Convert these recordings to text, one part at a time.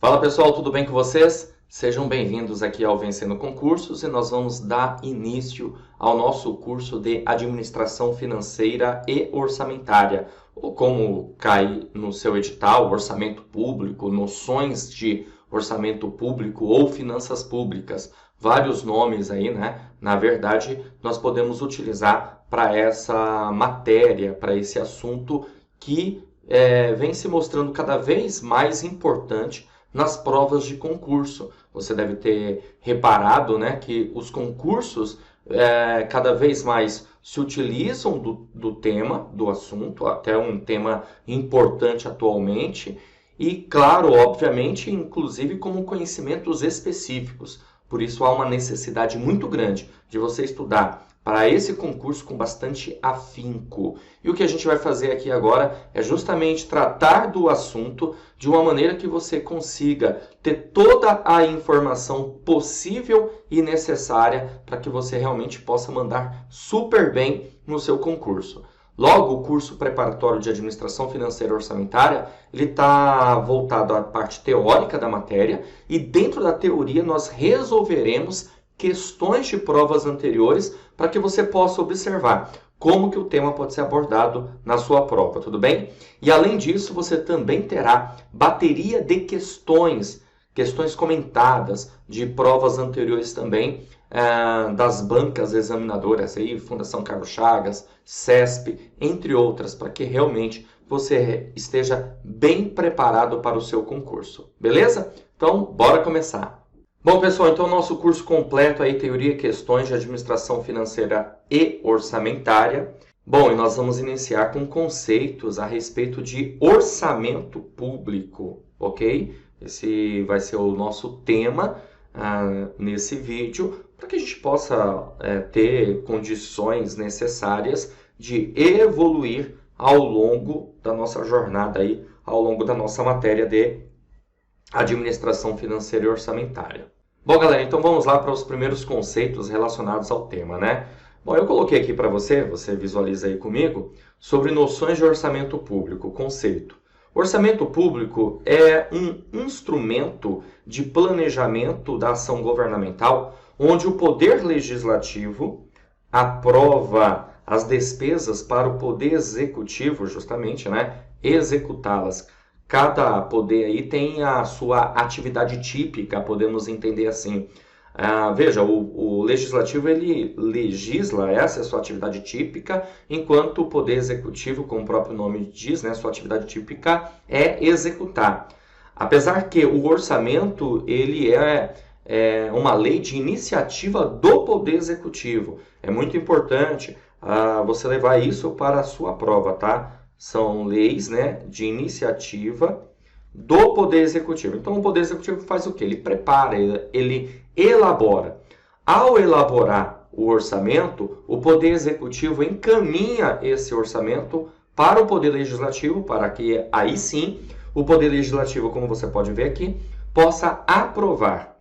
Fala pessoal, tudo bem com vocês? Sejam bem-vindos aqui ao Vencendo Concursos e nós vamos dar início ao nosso curso de Administração Financeira e Orçamentária, ou como cai no seu edital, Orçamento Público, Noções de Orçamento Público ou Finanças Públicas. Vários nomes aí, né? Na verdade, nós podemos utilizar para essa matéria, para esse assunto que vem se mostrando cada vez mais importante nas provas de concurso. Você deve ter reparado, né, que os concursos cada vez mais se utilizam do tema, do assunto, até um tema importante atualmente, e claro, obviamente, inclusive como conhecimentos específicos. Por isso há uma necessidade muito grande de você estudar para esse concurso com bastante afinco. E o que a gente vai fazer aqui agora é justamente tratar do assunto de uma maneira que você consiga ter toda a informação possível e necessária para que você realmente possa mandar super bem no seu concurso. Logo, o curso preparatório de Administração Financeira e Orçamentária, ele está voltado à parte teórica da matéria e dentro da teoria nós resolveremos questões de provas anteriores para que você possa observar como que o tema pode ser abordado na sua prova, tudo bem? E além disso, você também terá bateria de questões comentadas de provas anteriores também, das bancas examinadoras, aí, Fundação Carlos Chagas, CESP, entre outras, para que realmente você esteja bem preparado para o seu concurso, beleza? Então, bora começar! Bom, pessoal, então nosso curso completo aí, Teoria e Questões de Administração Financeira e Orçamentária. Bom, e nós vamos iniciar com conceitos a respeito de orçamento público, ok? Esse vai ser o nosso tema nesse vídeo, para que a gente possa ter condições necessárias de evoluir ao longo da nossa jornada aí, ao longo da nossa matéria de Administração Financeira e Orçamentária. Bom, galera, então vamos lá para os primeiros conceitos relacionados ao tema, né? Bom, eu coloquei aqui para você visualiza aí comigo, sobre noções de orçamento público, conceito. Orçamento público é um instrumento de planejamento da ação governamental, onde o Poder Legislativo aprova as despesas para o Poder Executivo, justamente, né, executá-las. Cada poder aí tem a sua atividade típica, podemos entender assim. Veja, o legislativo ele legisla, essa é a sua atividade típica, enquanto o poder executivo, como o próprio nome diz, né, sua atividade típica é executar. Apesar que o orçamento ele é uma lei de iniciativa do poder executivo. É muito importante você levar isso para a sua prova, tá? São leis, né, de iniciativa do Poder Executivo. Então, o Poder Executivo faz o quê? Ele prepara, ele elabora. Ao elaborar o orçamento, o Poder Executivo encaminha esse orçamento para o Poder Legislativo, para que aí sim o Poder Legislativo, como você pode ver aqui, possa aprovar.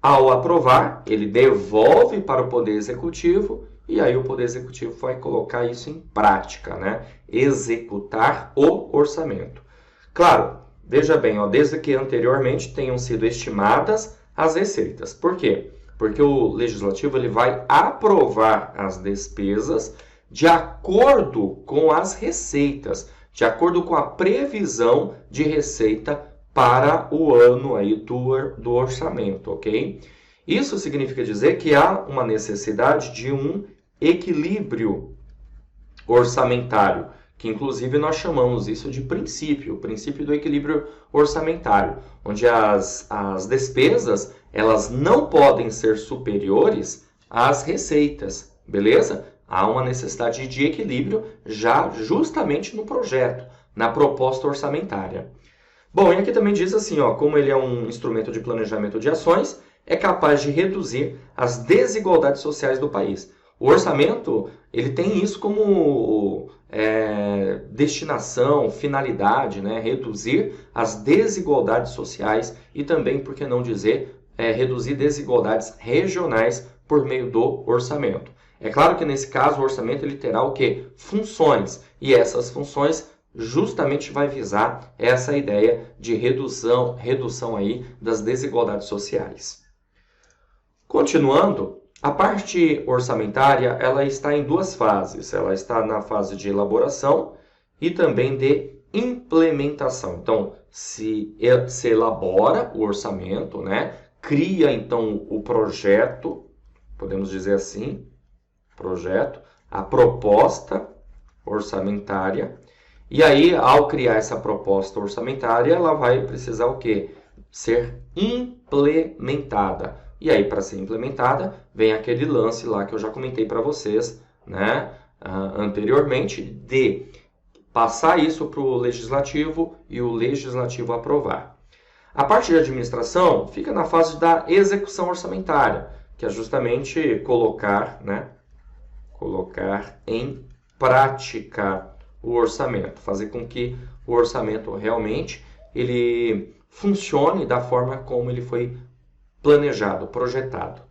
Ao aprovar, ele devolve para o Poder Executivo e aí o Poder Executivo vai colocar isso em prática, né? Executar o orçamento. Claro, veja bem, ó, desde que anteriormente tenham sido estimadas as receitas. Por quê? Porque o Legislativo ele vai aprovar as despesas de acordo com as receitas, de acordo com a previsão de receita para o ano aí do orçamento, ok? Isso significa dizer que há uma necessidade de um equilíbrio orçamentário, que inclusive nós chamamos isso de princípio, o princípio do equilíbrio orçamentário, onde as despesas elas não podem ser superiores às receitas, beleza? Há uma necessidade de equilíbrio já justamente no projeto, na proposta orçamentária. Bom, e aqui também diz assim, ó, como ele é um instrumento de planejamento de ações, é capaz de reduzir as desigualdades sociais do país. O orçamento, ele tem isso como destinação, finalidade, né? Reduzir as desigualdades sociais e também, por que não dizer, reduzir desigualdades regionais por meio do orçamento. É claro que nesse caso o orçamento ele terá o quê? Funções. E essas funções justamente vai visar essa ideia de redução aí das desigualdades sociais. Continuando, a parte orçamentária ela está em duas fases. Ela está na fase de elaboração e também de implementação. Então, se elabora o orçamento, né? Cria então o projeto, podemos dizer assim, projeto, a proposta orçamentária. E aí, ao criar essa proposta orçamentária, ela vai precisar o quê? Ser implementada. E aí, para ser implementada, vem aquele lance lá que eu já comentei para vocês, né, anteriormente, de passar isso para o legislativo e o legislativo aprovar. A parte de administração fica na fase da execução orçamentária, que é justamente colocar em prática o orçamento, fazer com que o orçamento realmente ele funcione da forma como ele foi planejado, projetado.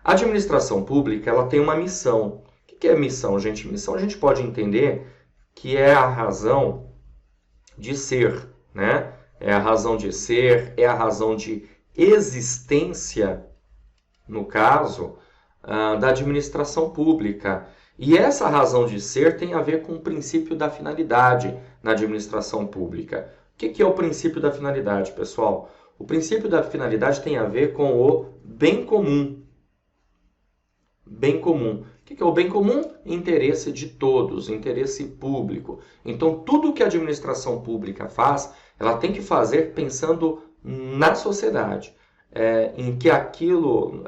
A administração pública ela tem uma missão. O que é missão, gente? Missão a gente pode entender que é a razão de ser, né? É a razão de ser, é a razão de existência, no caso, da administração pública. E essa razão de ser tem a ver com o princípio da finalidade na administração pública. O que é o princípio da finalidade, pessoal? O princípio da finalidade tem a ver com o bem comum. Bem comum. O que é o bem comum? Interesse de todos, interesse público. Então, tudo que a administração pública faz, ela tem que fazer pensando na sociedade. Em que o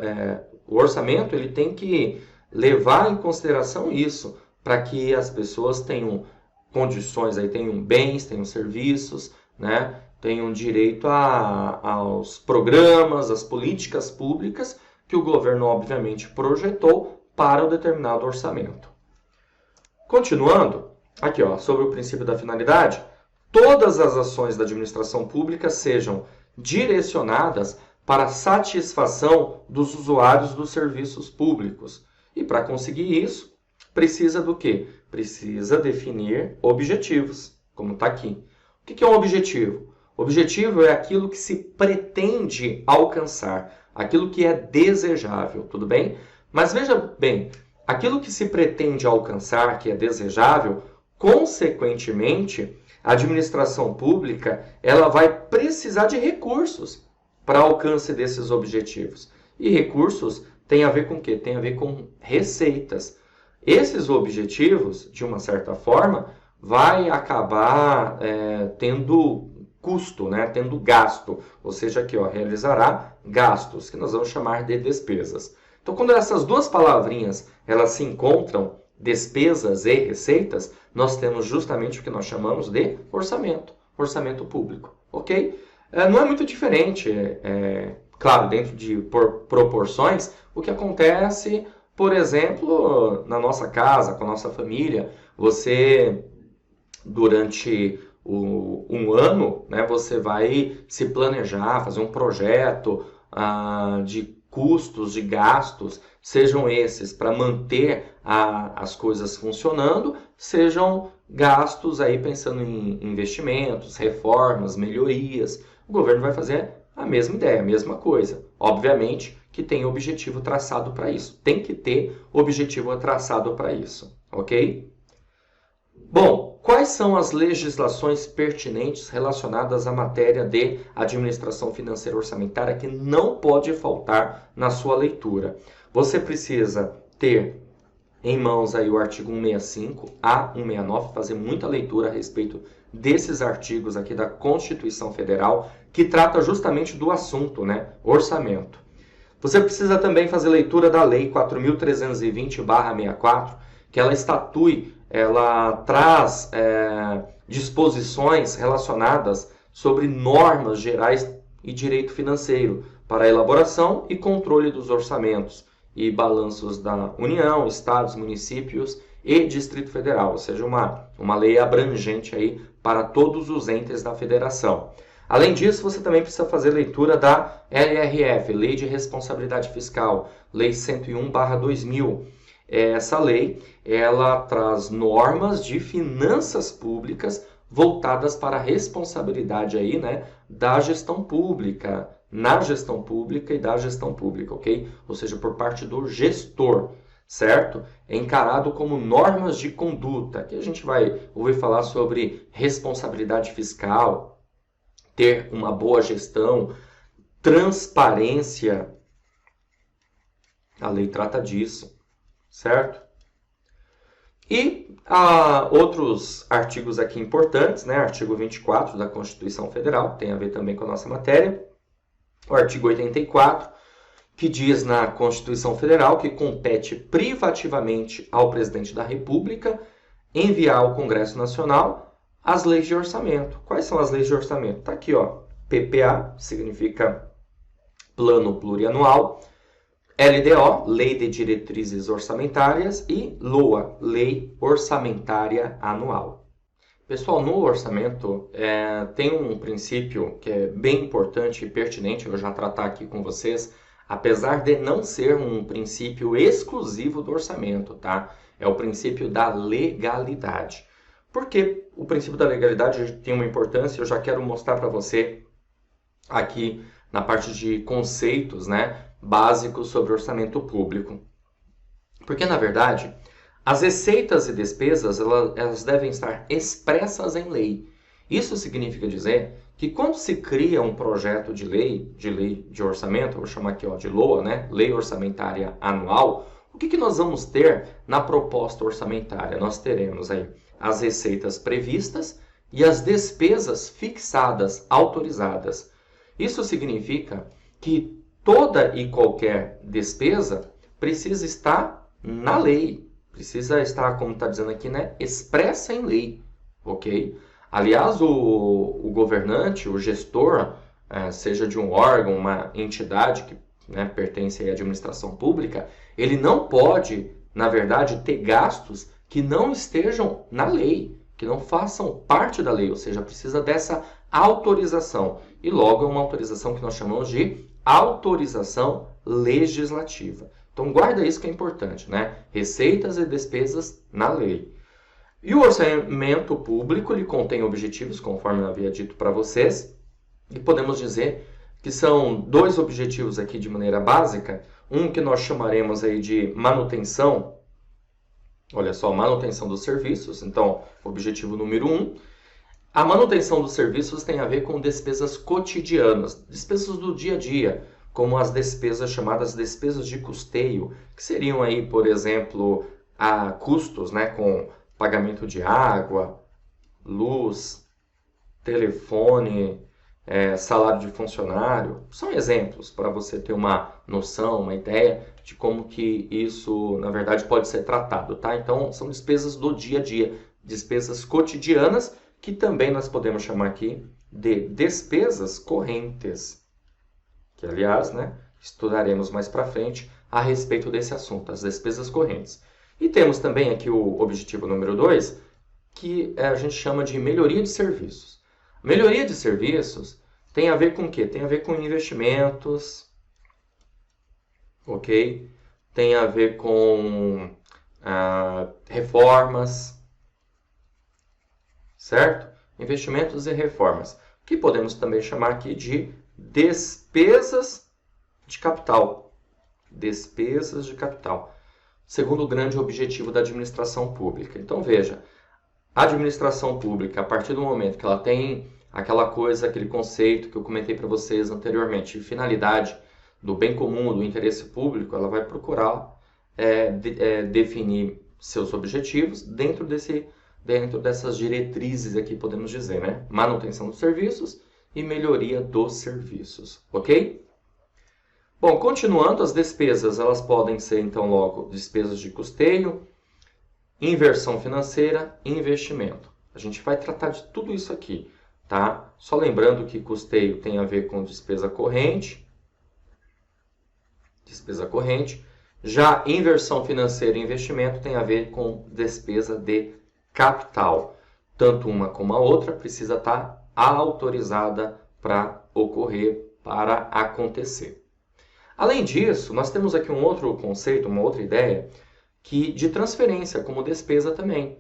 orçamento ele tem que levar em consideração isso, para que as pessoas tenham condições, aí, tenham bens, tenham serviços, né? Tenham direito aos programas, às políticas públicas que o governo, obviamente, projetou para o determinado orçamento. Continuando, aqui ó, sobre o princípio da finalidade, todas as ações da administração pública sejam direcionadas para a satisfação dos usuários dos serviços públicos. E para conseguir isso, precisa do quê? Precisa definir objetivos, como está aqui. O que é um objetivo? O objetivo é aquilo que se pretende alcançar, aquilo que é desejável, tudo bem? Mas veja bem, aquilo que se pretende alcançar, que é desejável, consequentemente, a administração pública ela vai precisar de recursos para alcance desses objetivos. E recursos tem a ver com o quê? Tem a ver com receitas. Esses objetivos, de uma certa forma, vai acabar tendo custo, né? Tendo gasto, ou seja, aqui, ó, realizará gastos, que nós vamos chamar de despesas. Então, quando essas duas palavrinhas elas se encontram, despesas e receitas, nós temos justamente o que nós chamamos de orçamento público, ok? Não é muito diferente, claro, dentro de proporções, o que acontece, por exemplo, na nossa casa, com a nossa família, você, durante um ano, né, você vai se planejar, fazer um projeto de custos, de gastos, sejam esses para manter as coisas funcionando, sejam gastos aí pensando em investimentos, reformas, melhorias. O governo vai fazer a mesma ideia, a mesma coisa. Obviamente que tem objetivo traçado para isso. Tem que ter objetivo traçado para isso, ok? Bom, quais são as legislações pertinentes relacionadas à matéria de administração financeira orçamentária que não pode faltar na sua leitura? Você precisa ter em mãos aí o artigo 165 a 169, fazer muita leitura a respeito desses artigos aqui da Constituição Federal, que trata justamente do assunto, né? Orçamento. Você precisa também fazer leitura da Lei 4.320/64, que ela traz disposições relacionadas sobre normas gerais e direito financeiro para a elaboração e controle dos orçamentos e balanços da União, estados, municípios e Distrito Federal, ou seja, uma lei abrangente aí para todos os entes da federação. Além disso, você também precisa fazer leitura da LRF, Lei de Responsabilidade Fiscal, Lei 101/2000. Essa lei, ela traz normas de finanças públicas voltadas para a responsabilidade aí, né, da gestão pública, na gestão pública e da gestão pública, ok? Ou seja, por parte do gestor, certo? É encarado como normas de conduta. Aqui a gente vai ouvir falar sobre responsabilidade fiscal, ter uma boa gestão, transparência. A lei trata disso, certo? E outros artigos aqui importantes, né? Artigo 24 da Constituição Federal, tem a ver também com a nossa matéria. O artigo 84, que diz na Constituição Federal que compete privativamente ao presidente da República enviar ao Congresso Nacional as leis de orçamento. Quais são as leis de orçamento? Está aqui, ó. PPA, significa Plano Plurianual. LDO, Lei de Diretrizes Orçamentárias, e LOA, Lei Orçamentária Anual. Pessoal, no orçamento tem um princípio que é bem importante e pertinente, eu já tratar aqui com vocês, apesar de não ser um princípio exclusivo do orçamento, tá? É o princípio da legalidade. Por que o princípio da legalidade tem uma importância? Eu já quero mostrar para você aqui na parte de conceitos, né, básicos sobre orçamento público. Porque, na verdade, as receitas e despesas elas devem estar expressas em lei. Isso significa dizer que quando se cria um projeto de lei de orçamento, vou chamar aqui ó, de LOA, né, Lei Orçamentária Anual, o que nós vamos ter na proposta orçamentária? Nós teremos aí as receitas previstas e as despesas fixadas, autorizadas. Isso significa que toda e qualquer despesa precisa estar na lei, precisa estar, como está dizendo aqui, né, expressa em lei, ok? Aliás, o governante, o gestor, seja de um órgão, uma entidade que, né, pertence à administração pública, ele não pode, na verdade, ter gastos que não estejam na lei, que não façam parte da lei, ou seja, precisa dessa autorização. E logo é uma autorização que nós chamamos de autorização legislativa. Então guarda isso que é importante, né? Receitas e despesas na lei. E o orçamento público, ele contém objetivos, conforme eu havia dito para vocês, e podemos dizer que são dois objetivos aqui de maneira básica, um que nós chamaremos aí de manutenção, olha só, manutenção dos serviços, então, objetivo número 1. A manutenção dos serviços tem a ver com despesas cotidianas, despesas do dia a dia, como as despesas chamadas despesas de custeio, que seriam aí, por exemplo, custos, né, com pagamento de água, luz, telefone, salário de funcionário. São exemplos para você ter uma noção, uma ideia de como que isso, na verdade, pode ser tratado, tá? Então, são despesas do dia a dia, despesas cotidianas, que também nós podemos chamar aqui de despesas correntes, que, aliás, né, estudaremos mais para frente a respeito desse assunto, as despesas correntes. E temos também aqui o objetivo número 2, que a gente chama de melhoria de serviços. Melhoria de serviços tem a ver com o quê? Tem a ver com investimentos, ok? Tem a ver com reformas, certo? Investimentos e reformas, que podemos também chamar aqui de despesas de capital. Despesas de capital, segundo o grande objetivo da administração pública. Então, veja, a administração pública, a partir do momento que ela tem aquela coisa, aquele conceito que eu comentei para vocês anteriormente, de finalidade do bem comum, do interesse público, ela vai procurar definir seus objetivos dentro dessas diretrizes aqui, podemos dizer, né? Manutenção dos serviços e melhoria dos serviços, ok? Bom, continuando, as despesas, elas podem ser, então, logo, despesas de custeio, inversão financeira e investimento. A gente vai tratar de tudo isso aqui, tá? Só lembrando que custeio tem a ver com despesa corrente. Já inversão financeira e investimento tem a ver com despesa de capital. Tanto uma como a outra precisa estar autorizada para ocorrer, para acontecer. Além disso, nós temos aqui um outro conceito, uma outra ideia, que de transferência como despesa também.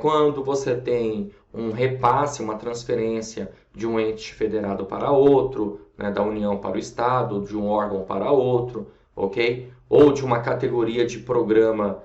quando você tem um repasse, uma transferência de um ente federado para outro, né, da União para o Estado, de um órgão para outro, ok? Ou de uma categoria de programa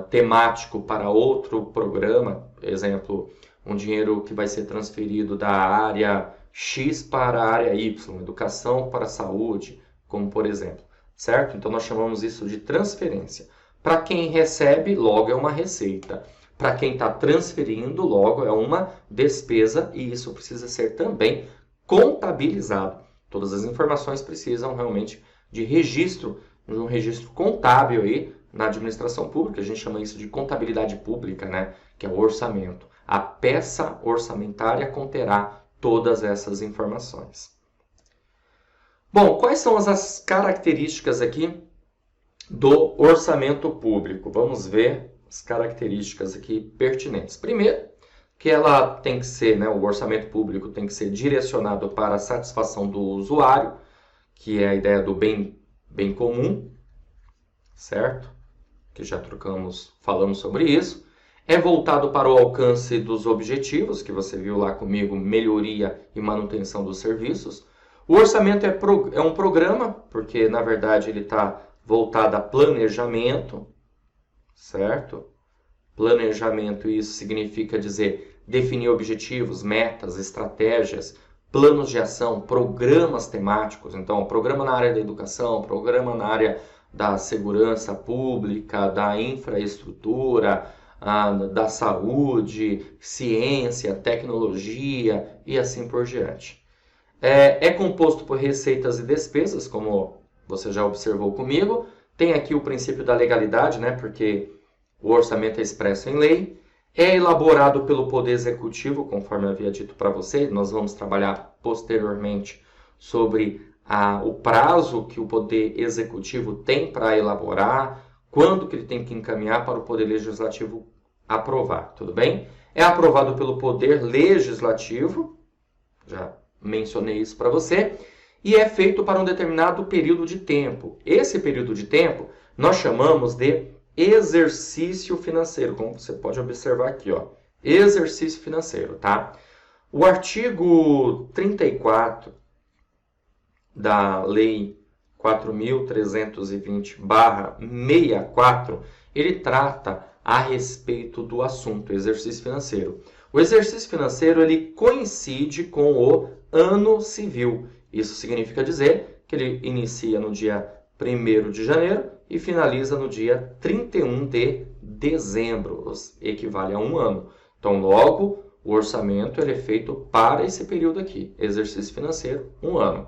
temático para outro programa, exemplo, um dinheiro que vai ser transferido da área X para a área Y, educação para a saúde, como por exemplo, certo? Então nós chamamos isso de transferência. Para quem recebe, logo é uma receita. Para quem está transferindo, logo é uma despesa e isso precisa ser também contabilizado. Todas as informações precisam realmente de registro, de um registro contábil aí na administração pública. A gente chama isso de contabilidade pública, né? Que é o orçamento. A peça orçamentária conterá todas essas informações. Bom, quais são as características aqui do orçamento público? Vamos ver as características aqui pertinentes. Primeiro, que ela tem que ser, né, o orçamento público tem que ser direcionado para a satisfação do usuário, que é a ideia do bem comum, certo? Que já falamos sobre isso. É voltado para o alcance dos objetivos, que você viu lá comigo, melhoria e manutenção dos serviços. O orçamento é um programa, porque na verdade ele está voltado a planejamento, certo? Planejamento, isso significa dizer definir objetivos, metas, estratégias, planos de ação, programas temáticos. Então, programa na área da educação, programa na área da segurança pública, da infraestrutura, da saúde, ciência, tecnologia e assim por diante. É composto por receitas e despesas, como você já observou comigo. Tem aqui o princípio da legalidade, né? Porque o orçamento é expresso em lei. É elaborado pelo Poder Executivo, conforme eu havia dito para você. Nós vamos trabalhar posteriormente sobre o prazo que o Poder Executivo tem para elaborar, quando que ele tem que encaminhar para o Poder Legislativo aprovar, tudo bem? É aprovado pelo Poder Legislativo, já mencionei isso para você, e é feito para um determinado período de tempo. Esse período de tempo nós chamamos de exercício financeiro, como você pode observar aqui, ó. Exercício financeiro, tá? O artigo 34 da Lei 4.320/64, ele trata a respeito do assunto exercício financeiro. O exercício financeiro ele coincide com o ano civil. Isso significa dizer que ele inicia no dia 1º de janeiro e finaliza no dia 31 de dezembro, equivale a um ano. Então, logo, o orçamento ele é feito para esse período aqui, exercício financeiro, um ano.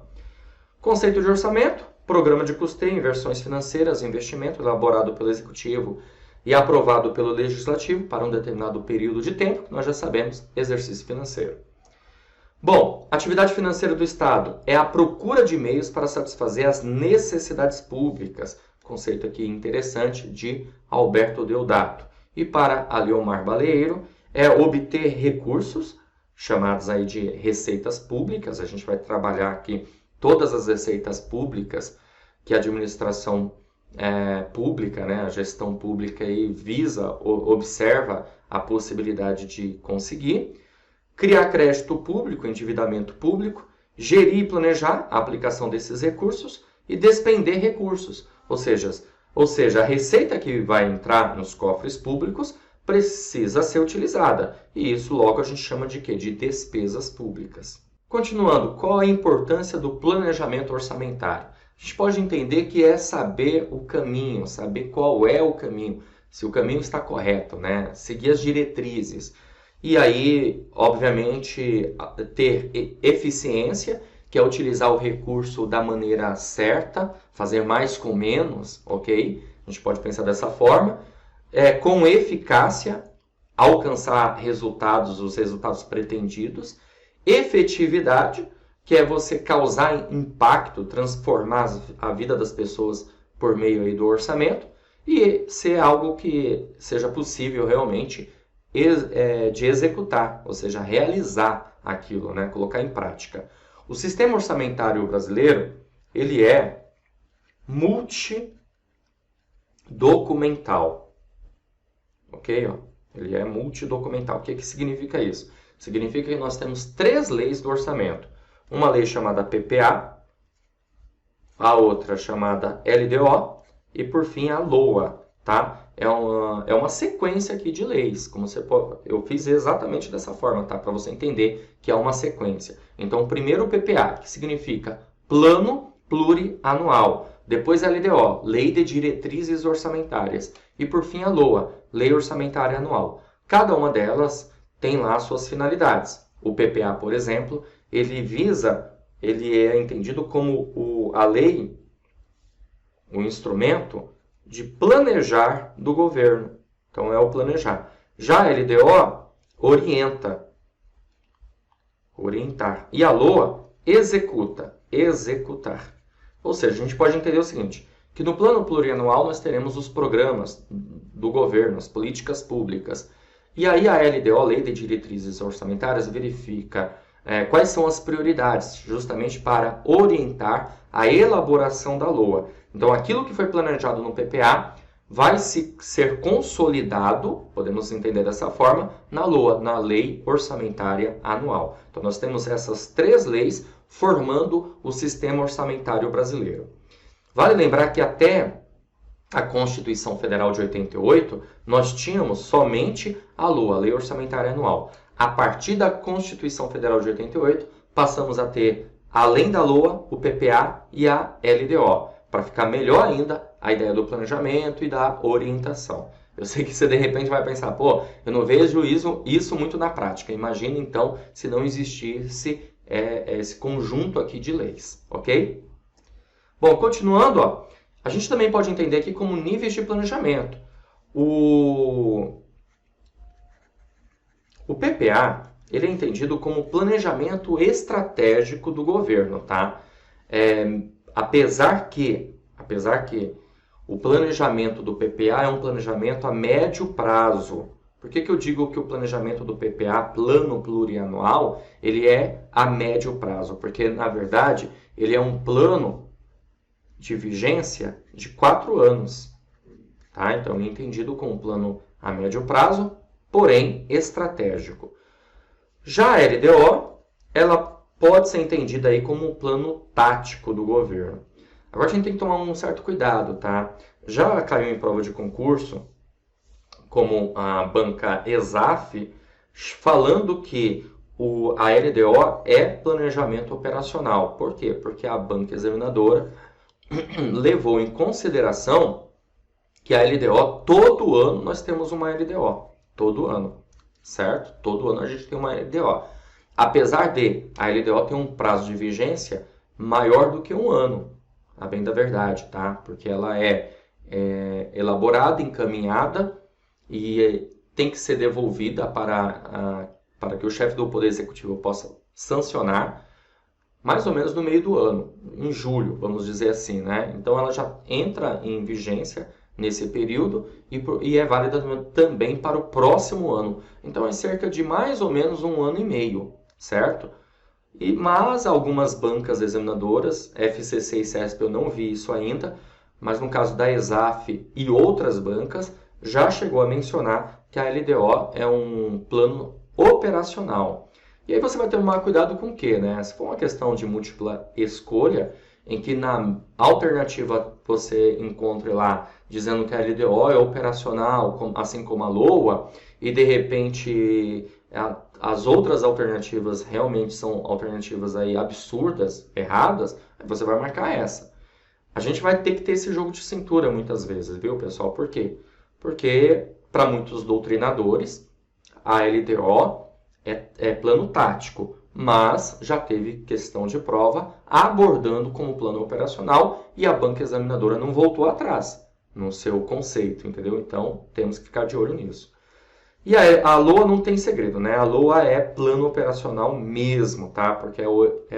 Conceito de orçamento, programa de custeio, inversões financeiras, investimento elaborado pelo Executivo e aprovado pelo Legislativo para um determinado período de tempo, que nós já sabemos, exercício financeiro. Bom, atividade financeira do Estado é a procura de meios para satisfazer as necessidades públicas, conceito aqui interessante de Alberto Deodato. E para Aliomar Baleiro, é obter recursos, chamados aí de receitas públicas. A gente vai trabalhar aqui todas as receitas públicas que a administração pública, né, a gestão pública aí observa a possibilidade de conseguir. Criar crédito público, endividamento público, gerir e planejar a aplicação desses recursos e despender recursos. Ou seja, a receita que vai entrar nos cofres públicos precisa ser utilizada. E isso logo a gente chama de quê? De despesas públicas. Continuando, qual a importância do planejamento orçamentário? A gente pode entender que é saber o caminho, saber qual é o caminho, se o caminho está correto, né? Seguir as diretrizes. E aí, obviamente, ter eficiência, que é utilizar o recurso da maneira certa, fazer mais com menos, ok? A gente pode pensar dessa forma. Com eficácia, alcançar os resultados pretendidos. Efetividade, que é você causar impacto, transformar a vida das pessoas por meio aí do orçamento. E ser algo que seja possível realmente de executar, ou seja, realizar aquilo, né? Colocar em prática. O sistema orçamentário brasileiro, ele é multidocumental, ok? Ele é multidocumental. O que significa isso? Significa que nós temos 3 leis do orçamento. Uma lei chamada PPA, a outra chamada LDO e, por fim, a LOA. Tá? É uma sequência aqui de leis. Como você pode, eu fiz exatamente dessa forma, tá? Para você entender que é uma sequência. Então, primeiro o PPA, que significa Plano Plurianual. Depois a LDO, Lei de Diretrizes Orçamentárias. E por fim a LOA, Lei Orçamentária Anual. Cada uma delas tem lá suas finalidades. O PPA, por exemplo, ele é entendido como a lei, o instrumento de planejar do governo. Então é o planejar. Já a LDO orientar. E a LOA executar. Ou seja, a gente pode entender o seguinte, que no plano plurianual nós teremos os programas do governo, as políticas públicas. E aí a LDO, Lei de Diretrizes Orçamentárias, verifica quais são as prioridades, justamente para orientar a elaboração da LOA. Então, aquilo que foi planejado no PPA vai ser consolidado, podemos entender dessa forma, na LOA, na Lei Orçamentária Anual. Então, nós temos essas 3 leis formando o sistema orçamentário brasileiro. Vale lembrar que até a Constituição Federal de 88, nós tínhamos somente a LOA, a Lei Orçamentária Anual. A partir da Constituição Federal de 88, passamos a ter, além da LOA, o PPA e a LDO, para ficar melhor ainda a ideia do planejamento e da orientação. Eu sei que você de repente vai pensar, pô, eu não vejo isso muito na prática. Imagina então se não existisse esse conjunto aqui de leis, ok? Bom, continuando, ó, a gente também pode entender aqui como níveis de planejamento. O PPA, ele é entendido como planejamento estratégico do governo, tá? Apesar que o planejamento do PPA é um planejamento a médio prazo. Por que eu digo que o planejamento do PPA, plano plurianual, ele é a médio prazo? Porque, na verdade, ele é um plano de vigência de 4 anos. Tá? Então, é entendido como um plano a médio prazo, porém estratégico. Já a LDO, ela pode ser entendida aí como um plano tático do governo. Agora, a gente tem que tomar um certo cuidado, tá? Já caiu em prova de concurso, como a banca ESAF, falando que a LDO é planejamento operacional. Por quê? Porque a banca examinadora levou em consideração que a LDO, todo ano nós temos uma LDO. Todo ano, certo? Todo ano a gente tem uma LDO. Apesar de a LDO ter um prazo de vigência maior do que um ano, a bem da verdade, tá? Porque ela é elaborada, encaminhada e tem que ser devolvida para que o chefe do Poder Executivo possa sancionar mais ou menos no meio do ano, em julho, vamos dizer assim, né? Então ela já entra em vigência nesse período e é válida também para o próximo ano. Então é cerca de mais ou menos um ano e meio, certo? Mas algumas bancas examinadoras, FCC e CESP eu não vi isso ainda, mas no caso da ESAF e outras bancas, já chegou a mencionar que a LDO é um plano operacional. E aí você vai tomar cuidado com o quê, né? Se for uma questão de múltipla escolha, em que na alternativa você encontre lá dizendo que a LDO é operacional, assim como a LOA, e de repente as outras alternativas realmente são alternativas aí absurdas, erradas, aí você vai marcar essa. A gente vai ter que ter esse jogo de cintura muitas vezes, viu, pessoal? Por quê? Porque para muitos doutrinadores, a LDO é plano tático, mas já teve questão de prova abordando como plano operacional e a banca examinadora não voltou atrás no seu conceito, entendeu? Então, temos que ficar de olho nisso. E a LOA não tem segredo, né? A LOA é plano operacional mesmo, tá? Porque é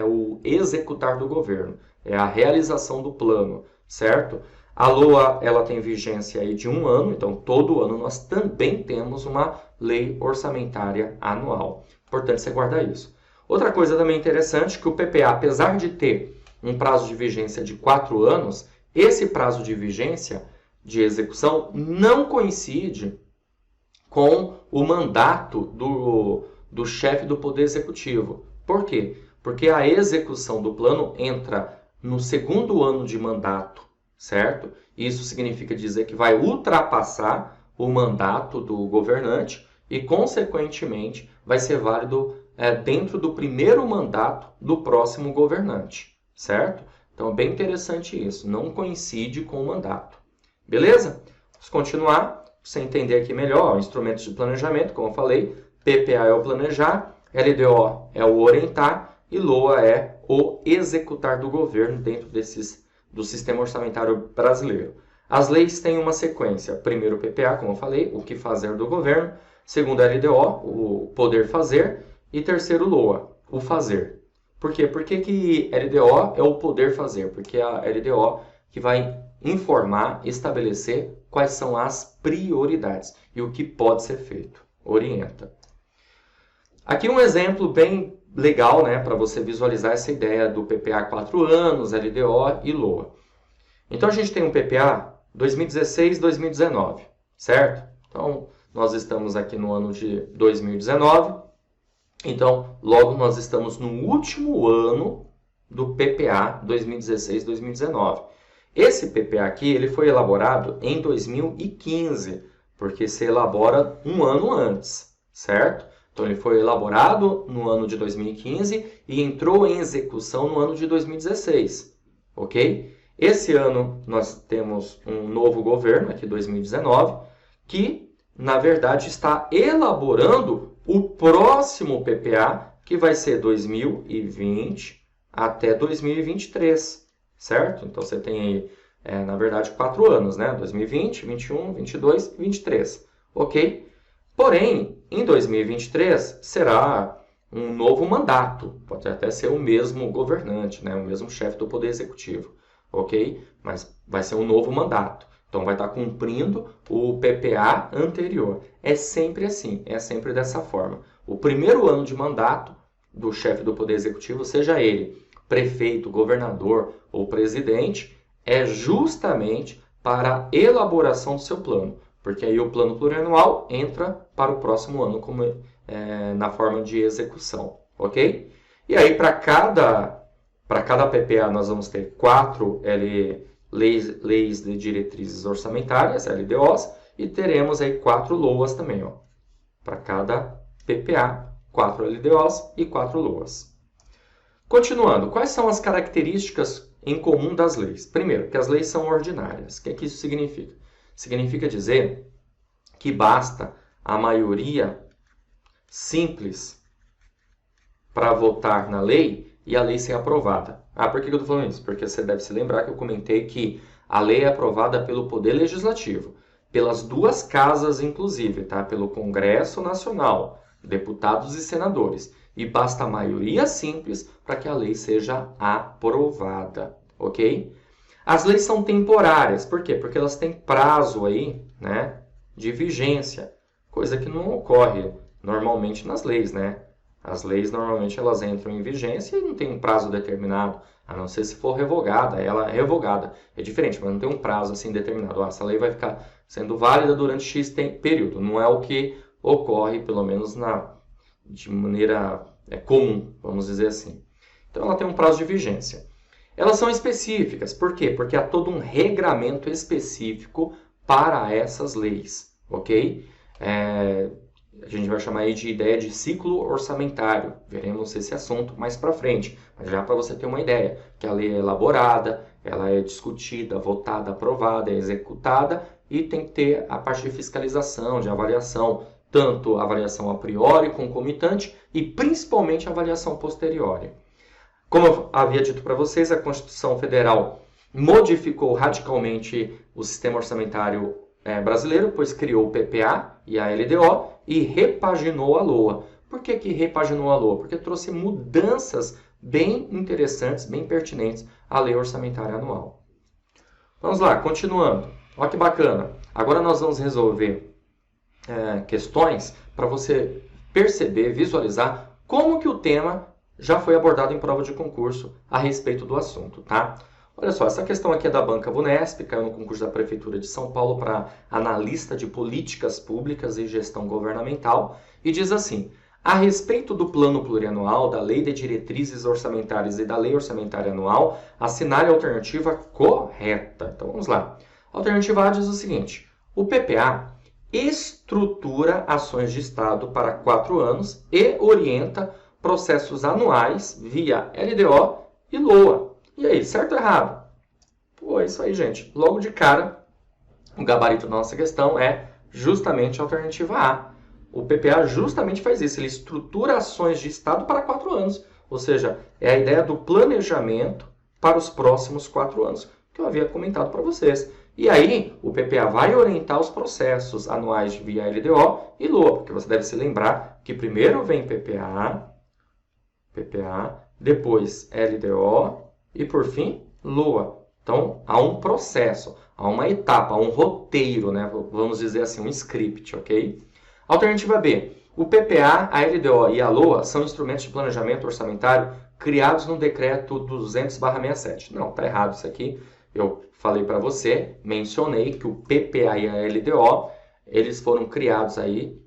o executar do governo, é a realização do plano, certo? A LOA, ela tem vigência aí de 1 ano, então todo ano nós também temos uma lei orçamentária anual. Importante você guardar isso. Outra coisa também interessante, que o PPA, apesar de ter um prazo de vigência de 4 anos, esse prazo de vigência de execução não coincide com o mandato do chefe do Poder Executivo. Por quê? Porque a execução do plano entra no segundo ano de mandato, certo? Isso significa dizer que vai ultrapassar o mandato do governante e, consequentemente, vai ser válido dentro do primeiro mandato do próximo governante, certo? Então, é bem interessante isso, não coincide com o mandato. Beleza? Vamos continuar, para você entender aqui melhor, instrumentos de planejamento, como eu falei, PPA é o planejar, LDO é o orientar e LOA é o executar do governo dentro do sistema orçamentário brasileiro. As leis têm uma sequência. Primeiro, o PPA, como eu falei, o que fazer do governo. Segundo, LDO, o poder fazer. E terceiro, LOA, o fazer. Por quê? Por que LDO é o poder fazer? Porque é a LDO que vai informar, estabelecer quais são as prioridades e o que pode ser feito. Orienta. Aqui um exemplo bem legal, né, para você visualizar essa ideia do PPA 4 anos, LDO e LOA. Então, a gente tem um PPA 2016-2019, certo? Então, nós estamos aqui no ano de 2019. Então, logo nós estamos no último ano do PPA 2016-2019. Esse PPA aqui, ele foi elaborado em 2015, porque se elabora um ano antes, certo? Então, ele foi elaborado no ano de 2015 e entrou em execução no ano de 2016, ok? Esse ano nós temos um novo governo, aqui 2019, que, na verdade, está elaborando o próximo PPA, que vai ser 2020 até 2023, certo? Então, você tem aí, na verdade, 4 anos, né? 2020, 21, 22 e 23, ok? Porém, em 2023, será um novo mandato. Pode até ser o mesmo governante, né? O mesmo chefe do Poder Executivo, ok? Mas vai ser um novo mandato. Então, vai estar cumprindo o PPA anterior. É sempre assim, é sempre dessa forma. O primeiro ano de mandato do chefe do Poder Executivo, seja ele prefeito, governador ou presidente, é justamente para a elaboração do seu plano. Porque aí o plano plurianual entra para o próximo ano como, na forma de execução, ok? E aí, para cada PPA, nós vamos ter 4 leis de diretrizes orçamentárias, LDOs, e teremos aí 4 LOAs também, ó. Para cada PPA, 4 LDOs e 4 LOAs. Continuando, quais são as características em comum das leis? Primeiro, que as leis são ordinárias. O que é que isso significa? Significa dizer que basta a maioria simples para votar na lei e a lei ser aprovada. Ah, por que eu estou falando isso? Porque você deve se lembrar que eu comentei que a lei é aprovada pelo Poder Legislativo, pelas 2 casas inclusive, tá? Pelo Congresso Nacional, deputados e senadores. E basta a maioria simples para que a lei seja aprovada, ok? As leis são temporárias, por quê? Porque elas têm prazo aí, né, de vigência, coisa que não ocorre normalmente nas leis, né? As leis normalmente elas entram em vigência e não tem um prazo determinado, a não ser se for revogada, ela é revogada. É diferente, mas não tem um prazo assim determinado. Essa lei vai ficar sendo válida durante X período. Não é o que ocorre, pelo menos de maneira comum, vamos dizer assim. Então ela tem um prazo de vigência. Elas são específicas, por quê? Porque há todo um regramento específico para essas leis, ok? A gente vai chamar aí de ideia de ciclo orçamentário. Veremos esse assunto mais para frente. Mas já para você ter uma ideia, que a lei é elaborada, ela é discutida, votada, aprovada, é executada e tem que ter a parte de fiscalização, de avaliação, tanto a avaliação a priori, concomitante e principalmente a avaliação posteriori. Como eu havia dito para vocês, a Constituição Federal modificou radicalmente o sistema orçamentário brasileiro, pois criou o PPA e a LDO e repaginou a LOA. Por que repaginou a LOA? Porque trouxe mudanças bem interessantes, bem pertinentes à Lei Orçamentária Anual. Vamos lá, continuando. Olha que bacana. Agora nós vamos resolver questões para você perceber, visualizar como que o tema já foi abordado em prova de concurso a respeito do assunto, tá? Olha só, essa questão aqui é da Banca Vunesp, caiu no concurso da Prefeitura de São Paulo para analista de políticas públicas e gestão governamental e diz assim: a respeito do plano plurianual, da Lei de Diretrizes Orçamentárias e da Lei Orçamentária Anual, assinale a alternativa correta. Então vamos lá. A alternativa A diz o seguinte: o PPA estrutura ações de Estado para 4 anos e orienta processos anuais via LDO e LOA. E aí, certo ou errado? Pô, é isso aí, gente. Logo de cara, o gabarito da nossa questão é justamente a alternativa A. O PPA justamente faz isso, ele estrutura ações de Estado para 4 anos. Ou seja, é a ideia do planejamento para os próximos 4 anos, que eu havia comentado para vocês. E aí, o PPA vai orientar os processos anuais via LDO e LOA, porque você deve se lembrar que primeiro vem PPA, depois LDO e, por fim, LOA. Então, há um processo, há uma etapa, há um roteiro, né? Vamos dizer assim, um script, ok? Alternativa B. O PPA, a LDO e a LOA são instrumentos de planejamento orçamentário criados no decreto 200/67. Não, está errado isso aqui. Eu falei para você, mencionei que o PPA e a LDO, eles foram criados aí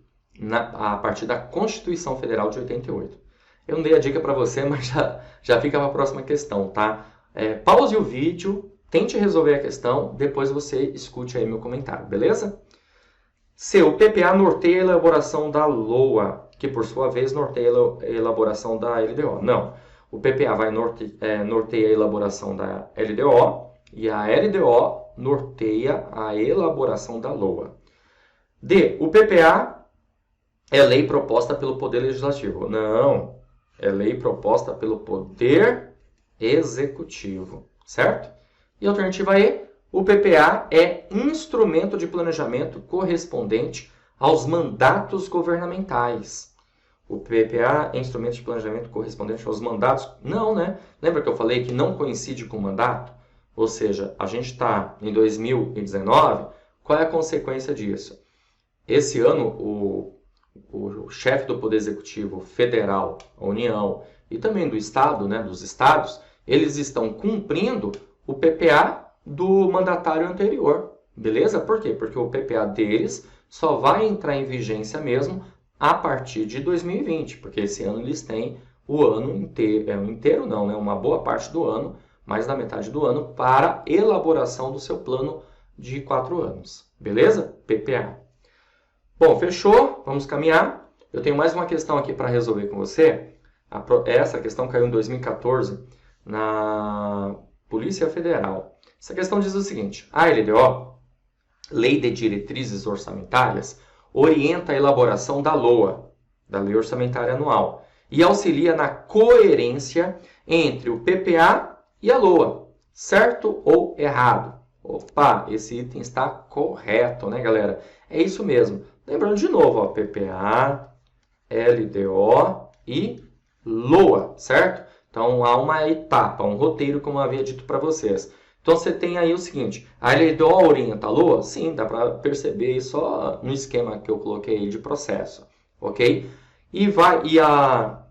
a partir da Constituição Federal de 88. Eu não dei a dica para você, mas já fica para a próxima questão, tá? Pause o vídeo, tente resolver a questão, depois você escute aí meu comentário, beleza? C. O PPA norteia a elaboração da LOA, que por sua vez norteia a elaboração da LDO. Não, o PPA vai norteia a elaboração da LDO e a LDO norteia a elaboração da LOA. D. O PPA é lei proposta pelo Poder Legislativo. Não, é lei proposta pelo Poder Executivo, certo? E a alternativa E. O PPA é instrumento de planejamento correspondente aos mandatos governamentais. O PPA é instrumento de planejamento correspondente aos mandatos? Não, né? Lembra que eu falei que não coincide com o mandato? Ou seja, a gente está em 2019, qual é a consequência disso? Esse ano, o chefe do Poder Executivo Federal, a União, e também do Estado, né, dos estados, eles estão cumprindo o PPA do mandatário anterior, beleza? Por quê? Porque o PPA deles só vai entrar em vigência mesmo a partir de 2020, porque esse ano eles têm o ano inteiro não, né? Uma boa parte do ano, mais da metade do ano, para elaboração do seu plano de 4 anos, beleza? PPA. Bom, fechou? Vamos caminhar. Eu tenho mais uma questão aqui para resolver com você. Essa questão caiu em 2014 na Polícia Federal. Essa questão diz o seguinte: a LDO, Lei de Diretrizes Orçamentárias, orienta a elaboração da LOA, da Lei Orçamentária Anual, e auxilia na coerência entre o PPA e a LOA. Certo ou errado? Opa, esse item está correto, né, galera? É isso mesmo. Lembrando de novo, ó, PPA, LDO e LOA, certo? Então, há uma etapa, um roteiro, como eu havia dito para vocês. Então, você tem aí o seguinte: a LDO orienta a LOA? Sim, dá para perceber isso só no esquema que eu coloquei aí de processo, ok? E a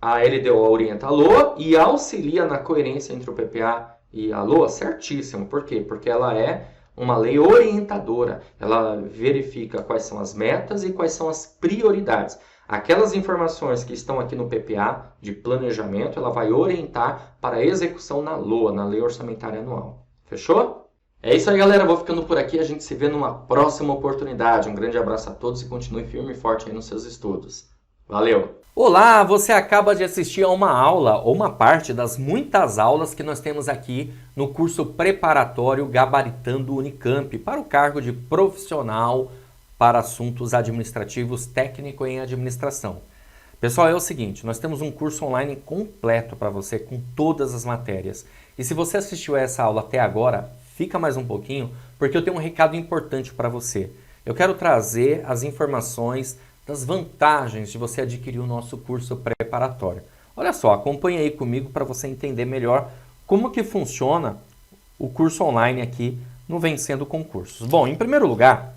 LDO orienta a LOA e auxilia na coerência entre o PPA e a LOA? Certíssimo. Por quê? Porque ela é uma lei orientadora. Ela verifica quais são as metas e quais são as prioridades. Aquelas informações que estão aqui no PPA de planejamento, ela vai orientar para a execução na LOA, na Lei Orçamentária Anual. Fechou? É isso aí, galera. Vou ficando por aqui. A gente se vê numa próxima oportunidade. Um grande abraço a todos e continue firme e forte aí nos seus estudos. Valeu! Olá, você acaba de assistir a uma aula ou uma parte das muitas aulas que nós temos aqui no curso preparatório Gabaritando Unicamp para o cargo de profissional para assuntos administrativos técnico em administração. Pessoal, é o seguinte, nós temos um curso online completo para você com todas as matérias. E se você assistiu a essa aula até agora, fica mais um pouquinho, porque eu tenho um recado importante para você. Eu quero trazer as informações das vantagens de você adquirir o nosso curso preparatório. Olha só, acompanhe aí comigo para você entender melhor como que funciona o curso online aqui no Vencendo Concursos. Bom, em primeiro lugar,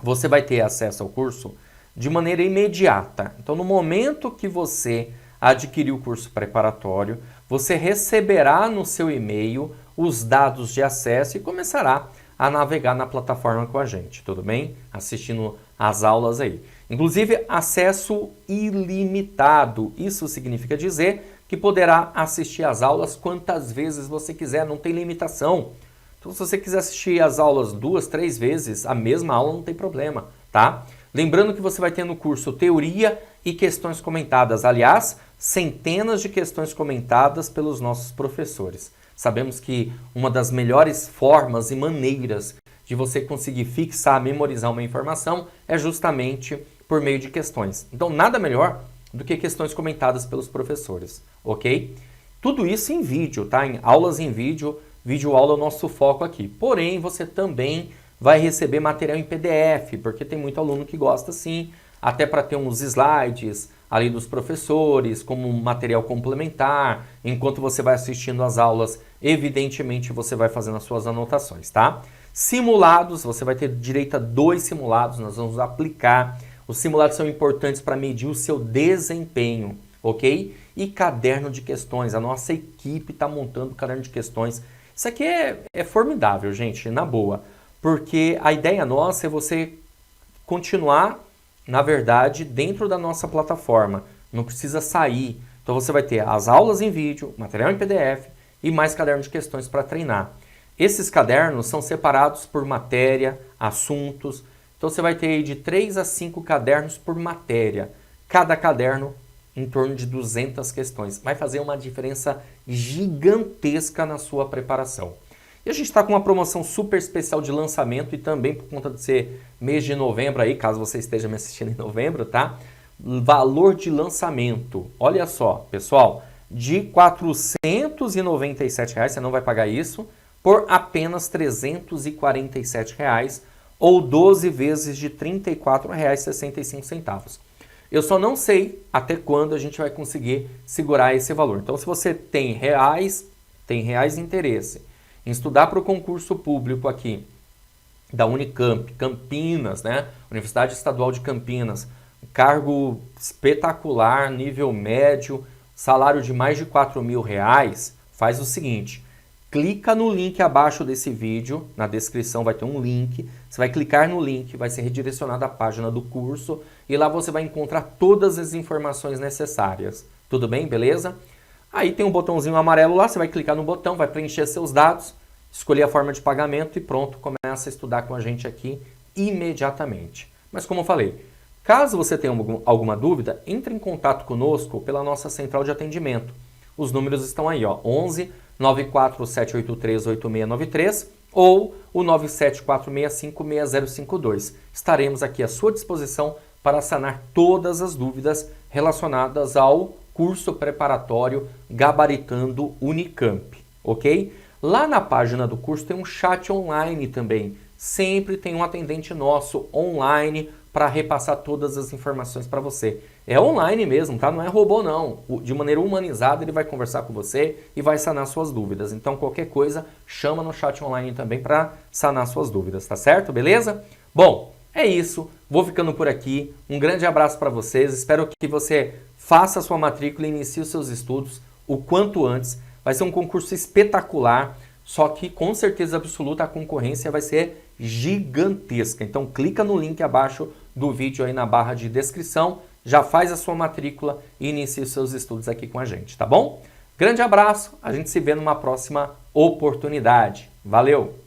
você vai ter acesso ao curso de maneira imediata. Então, no momento que você adquirir o curso preparatório, você receberá no seu e-mail os dados de acesso e começará a navegar na plataforma com a gente, tudo bem? Assistindo as aulas aí. Inclusive, acesso ilimitado. Isso significa dizer que poderá assistir às aulas quantas vezes você quiser, não tem limitação. Então, se você quiser assistir as aulas 2, 3 vezes, a mesma aula não tem problema, tá? Lembrando que você vai ter no curso teoria e questões comentadas. Aliás, centenas de questões comentadas pelos nossos professores. Sabemos que uma das melhores formas e maneiras de você conseguir fixar, memorizar uma informação é justamente por meio de questões. Então, nada melhor do que questões comentadas pelos professores, ok? Tudo isso em vídeo, tá? Em aulas em vídeo, vídeo-aula é o nosso foco aqui. Porém, você também vai receber material em PDF, porque tem muito aluno que gosta sim, até para ter uns slides ali dos professores, como um material complementar. Enquanto você vai assistindo às aulas, evidentemente você vai fazendo as suas anotações, tá? Simulados, você vai ter direito a 2 simulados, nós vamos aplicar. Os simulados são importantes para medir o seu desempenho, ok? E caderno de questões, a nossa equipe está montando o caderno de questões. Isso aqui é formidável, gente, na boa, porque a ideia nossa é você continuar, na verdade, dentro da nossa plataforma, não precisa sair. Então você vai ter as aulas em vídeo, material em PDF e mais caderno de questões para treinar. Esses cadernos são separados por matéria, assuntos. Então você vai ter aí de 3 a 5 cadernos por matéria. Cada caderno em torno de 200 questões. Vai fazer uma diferença gigantesca na sua preparação. E a gente está com uma promoção super especial de lançamento e também por conta de ser mês de novembro aí, caso você esteja me assistindo em novembro, tá? Valor de lançamento. Olha só, pessoal, de R$ 497, você não vai pagar isso, por apenas R$ 347 ou 12 vezes de R$ 34,65. Eu só não sei até quando a gente vai conseguir segurar esse valor. Então, se você tem reais interesse em estudar para o concurso público aqui da Unicamp, Campinas, né? Universidade Estadual de Campinas, cargo espetacular, nível médio, salário de mais de R$4.000, faz o seguinte, clica no link abaixo desse vídeo, na descrição vai ter um link, você vai clicar no link, vai ser redirecionado à página do curso e lá você vai encontrar todas as informações necessárias. Tudo bem? Beleza? Aí tem um botãozinho amarelo lá, você vai clicar no botão, vai preencher seus dados, escolher a forma de pagamento e pronto, começa a estudar com a gente aqui imediatamente. Mas como eu falei, caso você tenha alguma dúvida, entre em contato conosco pela nossa central de atendimento. Os números estão aí, ó, 11 94783 8693 ou o 974656052. Estaremos aqui à sua disposição para sanar todas as dúvidas relacionadas ao curso preparatório Gabaritando Unicamp, ok? Lá na página do curso tem um chat online também. Sempre tem um atendente nosso online para repassar todas as informações para você. É online mesmo, tá? Não é robô não. De maneira humanizada ele vai conversar com você e vai sanar suas dúvidas. Então qualquer coisa, chama no chat online também para sanar suas dúvidas, tá certo? Beleza? Bom, é isso. Vou ficando por aqui. Um grande abraço para vocês. Espero que você faça a sua matrícula e inicie os seus estudos o quanto antes. Vai ser um concurso espetacular, só que com certeza absoluta a concorrência vai ser gigantesca. Então clica no link abaixo do vídeo aí na barra de descrição, já faz a sua matrícula e inicie os seus estudos aqui com a gente, tá bom? Grande abraço, a gente se vê numa próxima oportunidade. Valeu!